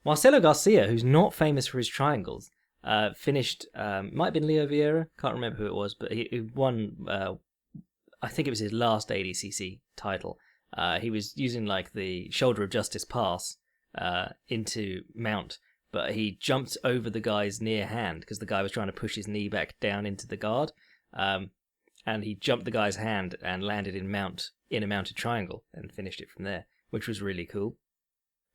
Marcelo Garcia, who's not famous for his triangles, finished, might have been Leo Vieira, can't remember who it was, but he won, I think it was his last ADCC title. He was using like the shoulder of justice pass into mount, but he jumped over the guy's near hand because the guy was trying to push his knee back down into the guard, and he jumped the guy's hand and landed in a mounted triangle and finished it from there, which was really cool.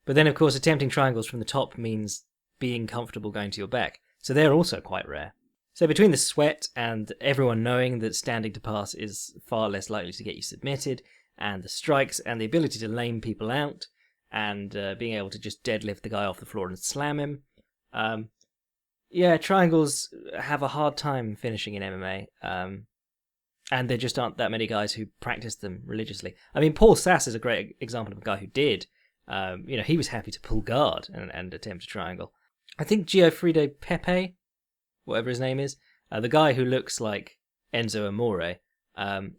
But then, of course, attempting triangles from the top means being comfortable going to your back, so they're also quite rare. So between the sweat and everyone knowing that standing to pass is far less likely to get you submitted, and the strikes and the ability to lame people out, and being able to just deadlift the guy off the floor and slam him, triangles have a hard time finishing in MMA, and there just aren't that many guys who practice them religiously. I mean, Paul Sass is a great example of a guy who did. He was happy to pull guard and attempt a triangle. I think Giofrida Pepe, whatever his name is, the guy who looks like Enzo Amore,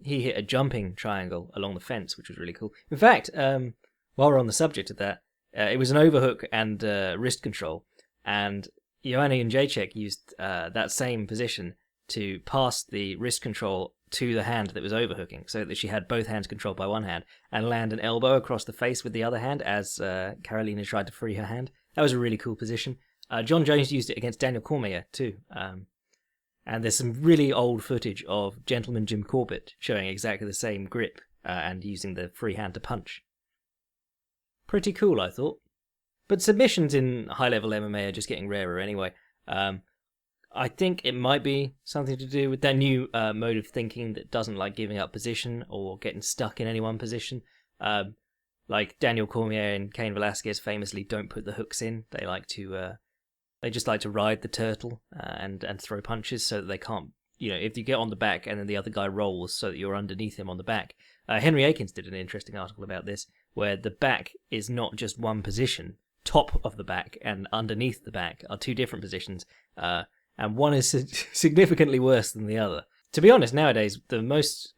he hit a jumping triangle along the fence, which was really cool. In fact, while we're on the subject of that, it was an overhook and wrist control, and Joanna Jędrzejczyk used that same position to pass the wrist control to the hand that was overhooking, so that she had both hands controlled by one hand, and land an elbow across the face with the other hand as Carolina tried to free her hand. That was a really cool position. John Jones used it against Daniel Cormier too. And there's some really old footage of Gentleman Jim Corbett showing exactly the same grip and using the free hand to punch. Pretty cool, I thought. But submissions in high-level MMA are just getting rarer anyway. I think it might be something to do with that new mode of thinking that doesn't like giving up position or getting stuck in any one position. Like Daniel Cormier and Cain Velasquez famously don't put the hooks in. They just like to ride the turtle and throw punches so that they can't, if you get on the back and then the other guy rolls so that you're underneath him on the back. Henry Akins did an interesting article about this, where the back is not just one position. Top of the back and underneath the back are two different positions, and one is significantly worse than the other. To be honest, nowadays, the most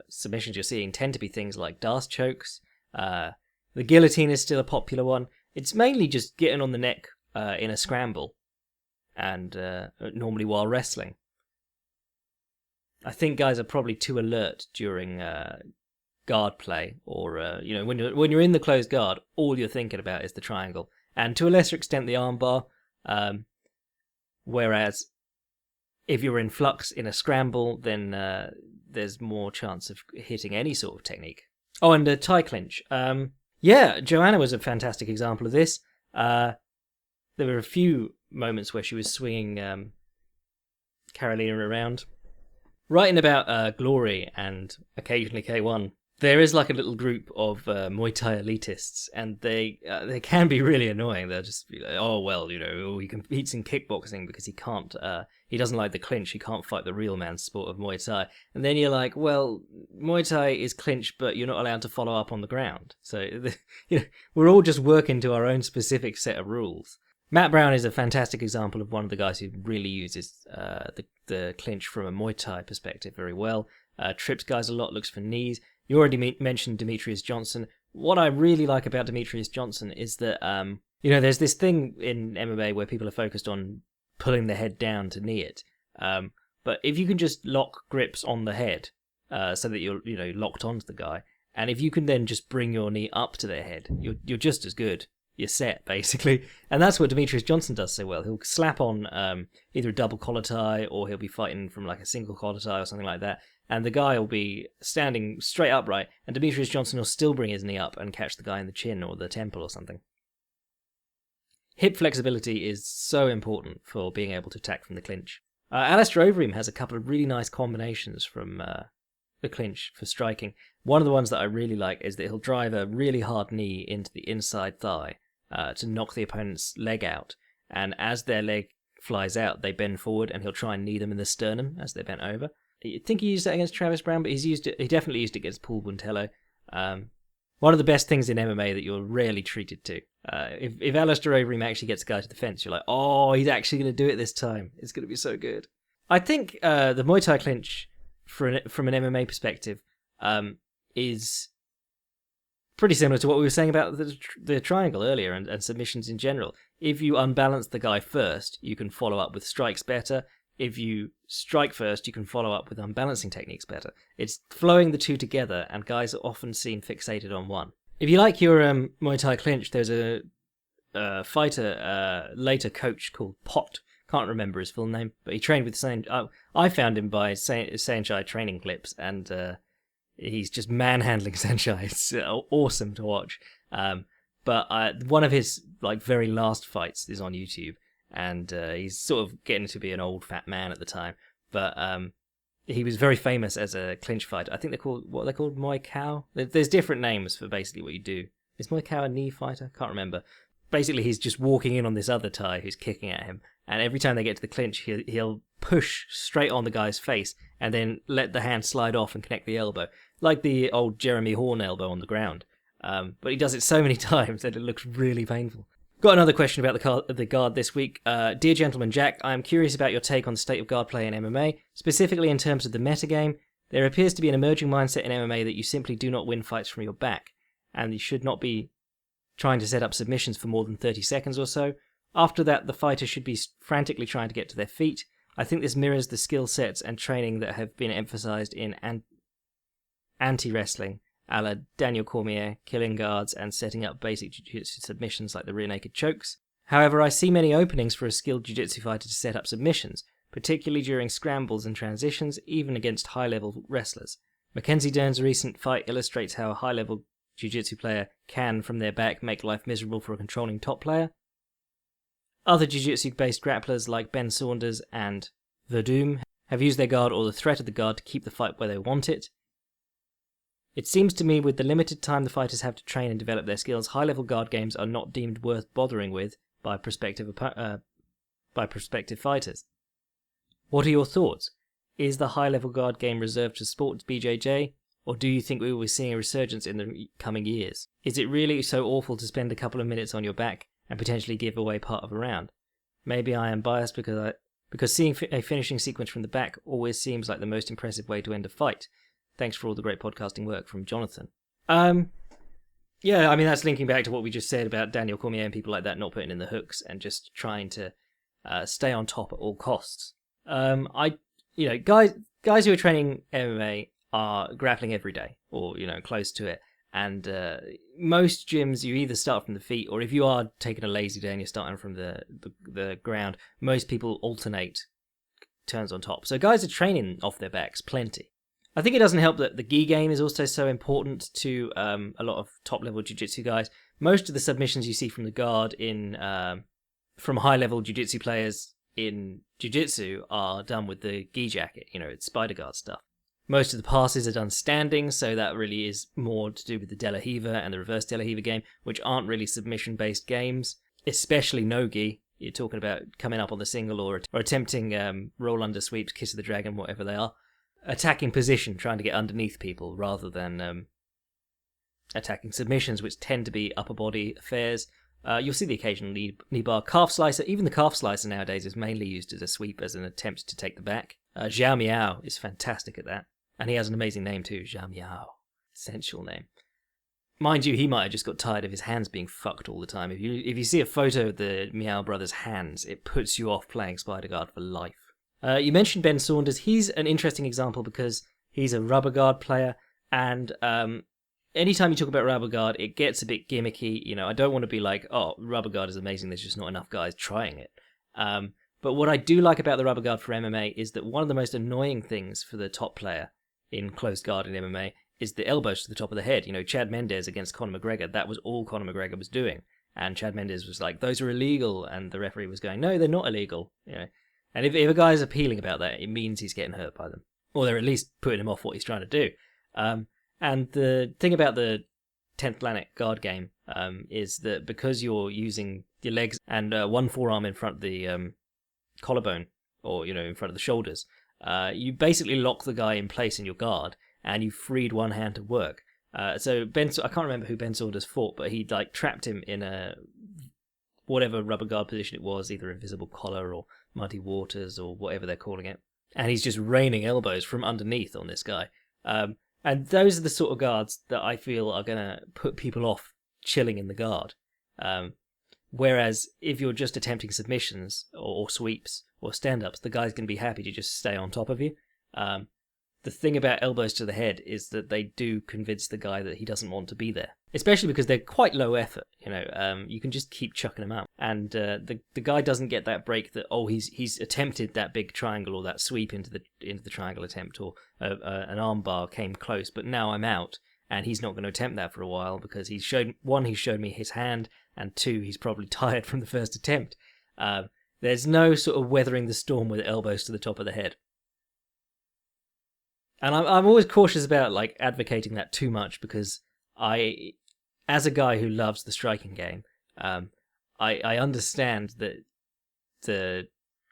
submissions you're seeing tend to be things like Darce chokes. The guillotine is still a popular one. It's mainly just getting on the neck in a scramble, and normally while wrestling. I think guys are probably too alert during guard play, or when you're in the closed guard, all you're thinking about is the triangle, and to a lesser extent the armbar. Whereas if you're in flux in a scramble, then there's more chance of hitting any sort of technique. Oh, and a tie clinch. Joanna was a fantastic example of this. There were a few moments where she was swinging Carolina around. Writing about Glory and occasionally K1 There is like a little group of Muay Thai elitists, and they can be really annoying. They'll just be like, "Oh well, he competes in kickboxing because he can't. He doesn't like the clinch. He can't fight the real man's sport of Muay Thai." And then you're like, "Well, Muay Thai is clinch, but you're not allowed to follow up on the ground. So we're all just working to our own specific set of rules." Matt Brown is a fantastic example of one of the guys who really uses the clinch from a Muay Thai perspective very well. Trips guys a lot, looks for knees. You already mentioned Demetrius Johnson. What I really like about Demetrius Johnson is that, there's this thing in MMA where people are focused on pulling the head down to knee it. But if you can just lock grips on the head so that you're locked onto the guy, and if you can then just bring your knee up to their head, you're just as good. You're set, basically. And that's what Demetrius Johnson does so well. He'll slap on either a double collar tie, or he'll be fighting from like a single collar tie or something like that. And the guy will be standing straight upright, and Demetrius Johnson will still bring his knee up and catch the guy in the chin or the temple or something. Hip flexibility is so important for being able to attack from the clinch. Alistair Overeem has a couple of really nice combinations from the clinch for striking. One of the ones that I really like is that he'll drive a really hard knee into the inside thigh to knock the opponent's leg out. And as their leg flies out, they bend forward, and he'll try and knee them in the sternum as they're bent over. I think he used that against Travis Brown, but he definitely used it against Paul Buntello. One of the best things in MMA that you're rarely treated to. If Alistair Overeem actually gets a guy to the fence, you're like, oh, he's actually going to do it this time. It's going to be so good. I think the Muay Thai clinch, from an MMA perspective, is pretty similar to what we were saying about the triangle earlier and submissions in general. If you unbalance the guy first, you can follow up with strikes better. If you strike first, you can follow up with unbalancing techniques better. It's flowing the two together, and guys are often seen fixated on one. If you like your Muay Thai clinch, there's a fighter, later coach called Pot. Can't remember his full name, but he trained with I found him by Saenchai training clips, and he's just manhandling Saenchai. It's awesome to watch. But one of his very last fights is on YouTube. And he's sort of getting to be an old fat man at the time. But he was very famous as a clinch fighter. I think they're called Muay Khao. There's different names for basically what you do. Is Muay Khao a knee fighter? Can't remember. Basically, he's just walking in on this other Thai who's kicking at him. And every time they get to the clinch, he'll push straight on the guy's face and then let the hand slide off and connect the elbow. Like the old Jeremy Horn elbow on the ground. But he does it so many times that it looks really painful. Got another question about the guard this week. Dear Gentleman Jack, I am curious about your take on the state of guard play in MMA, specifically in terms of the metagame. There appears to be an emerging mindset in MMA that you simply do not win fights from your back, and you should not be trying to set up submissions for more than 30 seconds or so. After that, the fighter should be frantically trying to get to their feet. I think this mirrors the skill sets and training that have been emphasized in anti-wrestling, a la Daniel Cormier, killing guards and setting up basic jiu-jitsu submissions like the rear naked chokes. However, I see many openings for a skilled jiu-jitsu fighter to set up submissions, particularly during scrambles and transitions, even against high-level wrestlers. Mackenzie Dern's recent fight illustrates how a high-level jiu-jitsu player can, from their back, make life miserable for a controlling top player. Other jiu-jitsu-based grapplers like Ben Saunders and Verdum have used their guard or the threat of the guard to keep the fight where they want it. It seems to me with the limited time the fighters have to train and develop their skills, high-level guard games are not deemed worth bothering with by prospective fighters. What are your thoughts? Is the high-level guard game reserved to sports BJJ, or do you think we will be seeing a resurgence in the coming years? Is it really so awful to spend a couple of minutes on your back and potentially give away part of a round? Maybe I am biased because seeing a finishing sequence from the back always seems like the most impressive way to end a fight. Thanks for all the great podcasting work, from Jonathan. Yeah, I mean, that's linking back to what we just said about Daniel Cormier and people like that not putting in the hooks and just trying to stay on top at all costs. Guys who are training MMA are grappling every day or, close to it. And most gyms, you either start from the feet, or if you are taking a lazy day and you're starting from the ground, most people alternate turns on top. So guys are training off their backs plenty. I think it doesn't help that the gi game is also so important to a lot of top-level jiu-jitsu guys. Most of the submissions you see from the guard from high-level jiu-jitsu players in jiu-jitsu are done with the gi jacket. It's spider guard stuff. Most of the passes are done standing, so that really is more to do with the De La Riva and the reverse De La Riva game, which aren't really submission-based games, especially no-gi. You're talking about coming up on the single or attempting roll under sweeps, kiss of the dragon, whatever they are. Attacking position, trying to get underneath people rather than attacking submissions, which tend to be upper body affairs. You'll see the occasional knee bar. Calf slicer, even the calf slicer nowadays is mainly used as a sweep, as an attempt to take the back. Zhao Miao is fantastic at that. And he has an amazing name too, Zhao Miao. Sensual name. Mind you, he might have just got tired of his hands being fucked all the time. If you see a photo of the Miao brothers' hands, it puts you off playing Spider Guard for life. You mentioned Ben Saunders. He's an interesting example because he's a rubber guard player, and anytime you talk about rubber guard, it gets a bit gimmicky. You know, I don't want to be like, oh, rubber guard is amazing, there's just not enough guys trying it. But what I do like about the rubber guard for MMA is that one of the most annoying things for the top player in close guard in MMA is the elbows to the top of the head. You know, Chad Mendes against Conor McGregor, that was all Conor McGregor was doing. And Chad Mendes was like, those are illegal. And the referee was going, no, they're not illegal. You know, and if a guy's appealing about that, it means he's getting hurt by them. Or they're at least putting him off what he's trying to do. And the thing about the 10th Planet guard game is that because you're using your legs and one forearm in front of the collarbone, or, you know, in front of the shoulders, you basically lock the guy in place in your guard, and you freed one hand to work. So I can't remember who Ben Saunders fought, but he like trapped him in a whatever rubber guard position it was, either invisible collar or muddy waters or whatever they're calling it. And he's just raining elbows from underneath on this guy. And those are the sort of guards that I feel are going to put people off chilling in the guard. Whereas if you're just attempting submissions or sweeps or stand-ups, the guy's going to be happy to just stay on top of you. The thing about elbows to the head is that they do convince the guy that he doesn't want to be there, especially because they're quite low effort. You know, you can just keep chucking them out, and the guy doesn't get that break that, oh, he's attempted that big triangle or that sweep into the triangle attempt, or an arm bar came close, but now I'm out, and he's not going to attempt that for a while because he showed me his hand, and two, he's probably tired from the first attempt. There's no sort of weathering the storm with elbows to the top of the head. And I'm always cautious about like advocating that too much, because as a guy who loves the striking game, I understand that the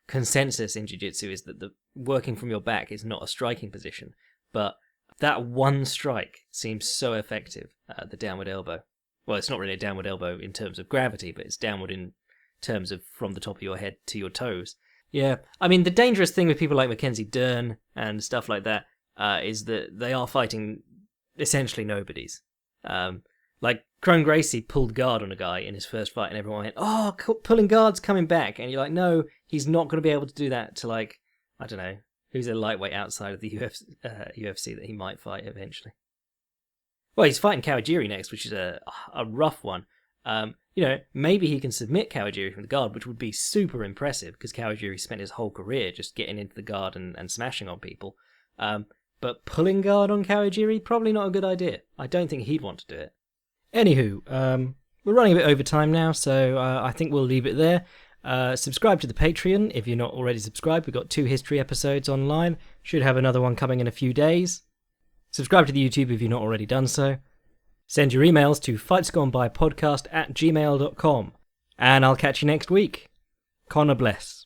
consensus in jiu-jitsu is that the working from your back is not a striking position, but that one strike seems so effective, the downward elbow. Well, it's not really a downward elbow in terms of gravity, but it's downward in terms of from the top of your head to your toes. Yeah, I mean, the dangerous thing with people like Mackenzie Dern and stuff like that is that they are fighting essentially nobodies. Like, Crone Gracie pulled guard on a guy in his first fight, and everyone went, oh, pulling guard's coming back. And you're like, no, he's not going to be able to do that to, like, I don't know, who's a lightweight outside of the UFC that he might fight eventually. Well, he's fighting Kawajiri next, which is a rough one. You know, maybe he can submit Kawajiri from the guard, which would be super impressive, because Kawajiri spent his whole career just getting into the guard and smashing on people. But pulling guard on Kawajiri, probably not a good idea. I don't think he'd want to do it. Anywho, we're running a bit over time now, so I think we'll leave it there. Subscribe to the Patreon if you're not already subscribed. We've got 2 history episodes online. Should have another one coming in a few days. Subscribe to the YouTube if you've not already done so. Send your emails to fightsgonebypodcast@gmail.com. And I'll catch you next week. Conor bless.